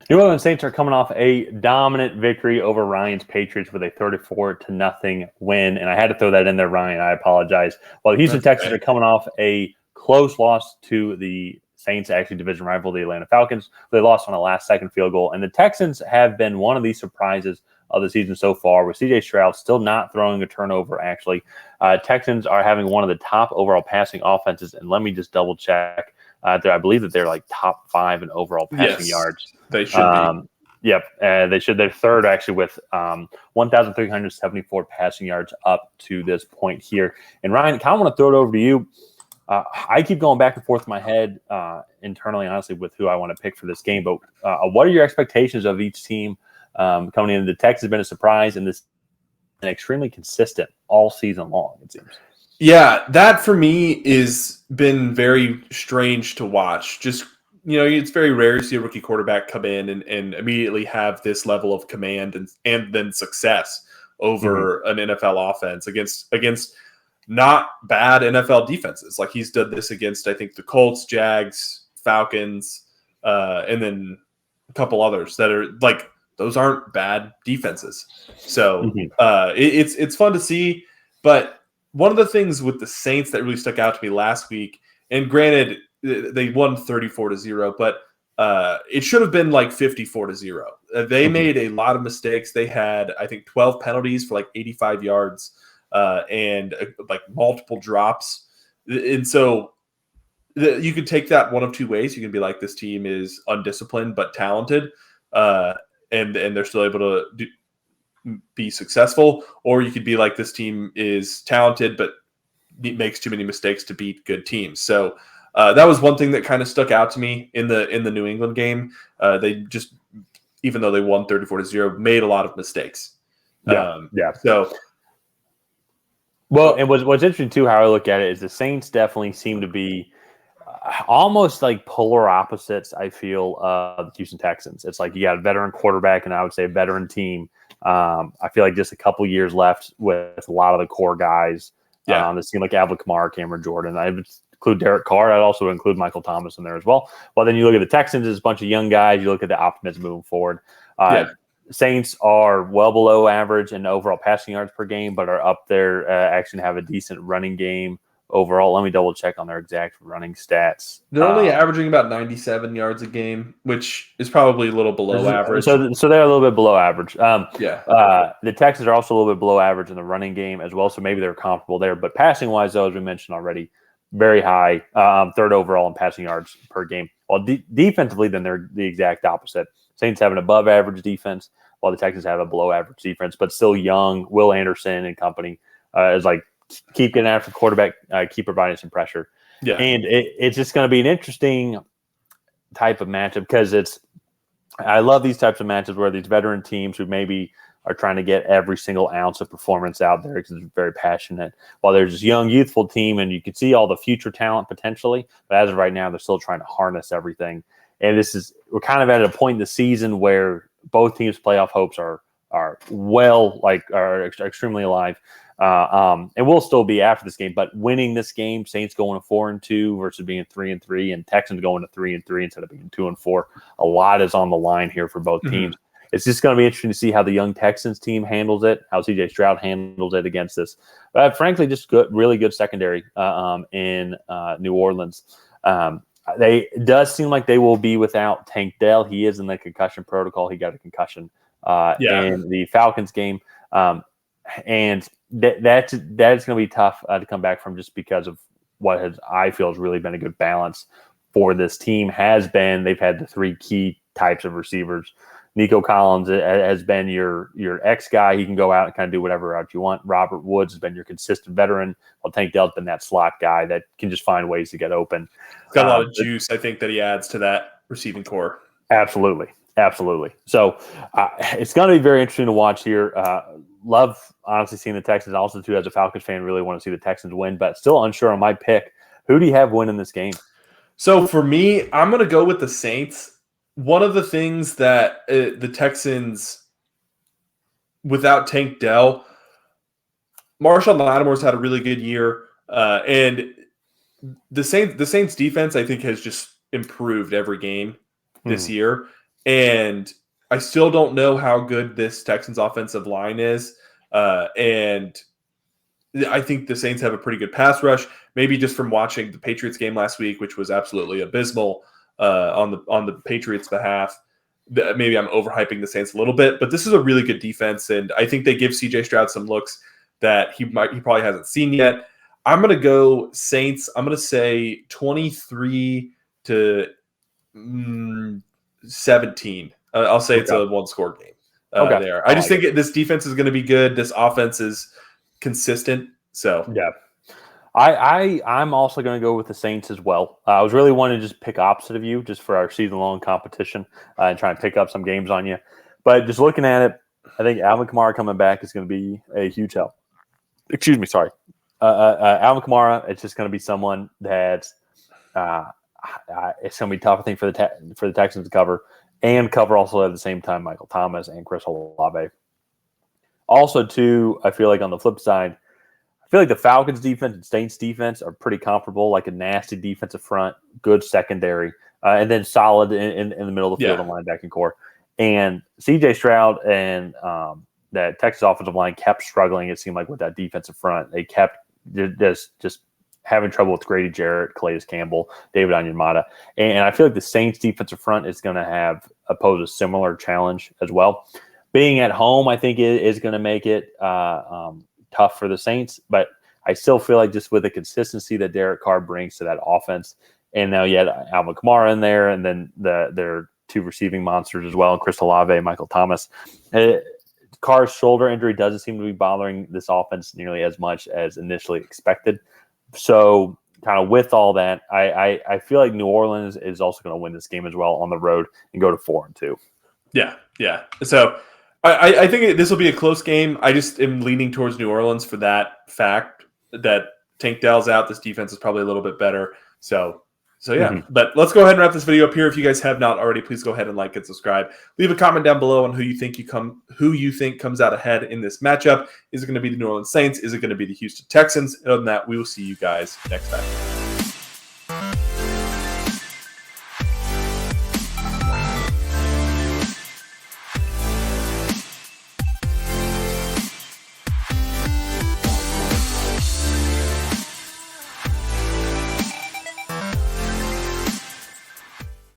New Orleans Saints are coming off a dominant victory over Ryan's Patriots with a 34-0 win, and I had to throw that in there, Ryan. I apologize. Well, the Houston That's Texans okay. are coming off a close loss to the Saints, actually division rival, the Atlanta Falcons. They lost on a last-second field goal, and the Texans have been one of the surprises of the season so far, with C.J. Stroud still not throwing a turnover, actually. Texans are having one of the top overall passing offenses, and let me just double-check. I believe that they're like top 5 in overall passing Yes, yards. they should be. Yep, they should. They're third actually with 1,374 passing yards up to this point here. And Ryan, kind of want to throw it over to you. I keep going back and forth in my head internally, honestly, with who I want to pick for this game. But what are your expectations of each team coming in? The Texans have been a surprise, and this been extremely consistent all season long, it seems. Yeah, that for me is been very strange to watch. Just it's very rare to see a rookie quarterback come in and immediately have this level of command and then success over an NFL offense against not bad NFL defenses. Like he's done this against, I think, the Colts, Jags, Falcons, and then a couple others that are like those aren't bad defenses. So it's fun to see. But one of the things with the Saints that really stuck out to me last week, and granted, they won 34-0, but it should have been like 54-0. They made a lot of mistakes. They had, I think, 12 penalties for like 85 yards and like multiple drops. And so you could take that one of two ways. You can be like, this team is undisciplined but talented, and they're still able to be successful, or you could be like, this team is talented but makes too many mistakes to beat good teams. So that was one thing that kind of stuck out to me in the New England game. They just, even though they won 34-0, made a lot of mistakes. So well, and what's interesting too, how I look at it, is the Saints definitely seem to be almost like polar opposites, I feel, of the Houston Texans. It's like you got a veteran quarterback and I would say a veteran team. I feel like just a couple years left with a lot of the core guys on the team, like Alvin Kamara, Cameron Jordan. I would include Derek Carr. I'd also include Michael Thomas in there as well. Well, then you look at the Texans, it's a bunch of young guys. You look at the optimism moving forward. Saints are well below average in overall passing yards per game, but are up there, actually have a decent running game overall. Let me double check on their exact running stats. They're only averaging about 97 yards a game, which is probably a little below average. So they're a little bit below average. The Texans are also a little bit below average in the running game as well, so maybe they're comparable there. But passing-wise, though, as we mentioned already, very high, third overall in passing yards per game. Well, defensively, then they're the exact opposite. Saints have an above-average defense, while the Texans have a below-average defense, but still young. Will Anderson and company is like, keep getting after the quarterback, keep providing some pressure. And it's just going to be an interesting type of matchup because I love these types of matchups where these veteran teams who maybe are trying to get every single ounce of performance out there because they're very passionate, while there's this young, youthful team, and you can see all the future talent potentially, but as of right now, they're still trying to harness everything. And we're kind of at a point in the season where both teams' playoff hopes are extremely alive. And we'll still be after this game, but winning this game, Saints going to 4-2 versus being 3-3, and Texans going to 3-3 instead of being 2-4. A lot is on the line here for both teams. It's just going to be interesting to see how the young Texans team handles it, how C.J. Stroud handles it against this. Frankly, just really good secondary in New Orleans. It does seem like they will be without Tank Dell. He is in the concussion protocol. He got a concussion in the Falcons game. And that's going to be tough to come back from, just because of what I feel has really been a good balance for this team. They've had the three key types of receivers. Nico Collins has been your X guy. He can go out and kind of do whatever route you want. Robert Woods has been your consistent veteran. Well, Tank Dell's been that slot guy that can just find ways to get open. It's got a lot of juice, I think, that he adds to that receiving core. Absolutely. So it's going to be very interesting to watch here. Love, honestly, seeing the Texans. Also, too, as a Falcons fan, really want to see the Texans win, but still unsure on my pick. Who do you have winning this game? So for me, I'm going to go with the Saints. One of the things that the Texans, without Tank Dell, Marshawn Lattimore's had a really good year, and the Saints defense, I think, has just improved every game this year. And I still don't know how good this Texans offensive line is. And I think the Saints have a pretty good pass rush. Maybe just from watching the Patriots game last week, which was absolutely abysmal on the Patriots' behalf. Maybe I'm overhyping the Saints a little bit, but this is a really good defense, and I think they give C.J. Stroud some looks that he probably hasn't seen yet. I'm going to go Saints. I'm going to say 23 to 17. I'll say it's a one-score game there. I just think this defense is going to be good. This offense is consistent. So yeah, I'm also going to go with the Saints as well. I was really wanting to just pick opposite of you just for our season-long competition and try and pick up some games on you. But just looking at it, I think Alvin Kamara coming back is going to be a huge help. Excuse me, sorry. Alvin Kamara, it's just going to be someone that it's going to be tough, I think, for the Texans to cover and cover also at the same time Michael Thomas and Chris Olave. Also, too, I feel like on the flip side, I feel like the Falcons' defense and Saints' defense are pretty comparable, like a nasty defensive front, good secondary, and then solid in the middle of the field and linebacking core. And C.J. Stroud and that Texas offensive line kept struggling, it seemed like, with that defensive front. They kept just having trouble with Grady Jarrett, Calais Campbell, David Onyemata. And I feel like the Saints' defensive front is going to pose a similar challenge as well. Being at home, I think, is going to make it tough for the Saints, but I still feel like just with the consistency that Derek Carr brings to that offense, and now you had Alvin Kamara in there, and then their two receiving monsters as well, Chris Olave and Michael Thomas. Carr's shoulder injury doesn't seem to be bothering this offense nearly as much as initially expected. So kind of with all that, I feel like New Orleans is also going to win this game as well on the road and go to 4-2. Yeah. So I think this will be a close game. I just am leaning towards New Orleans for that fact that Tank Dell's out. This defense is probably a little bit better. So yeah. But let's go ahead and wrap this video up here. If you guys have not already, please go ahead and like and subscribe. Leave a comment down below on who you think comes out ahead in this matchup. Is it going to be the New Orleans Saints? Is it going to be the Houston Texans? And other than that, we will see you guys next time.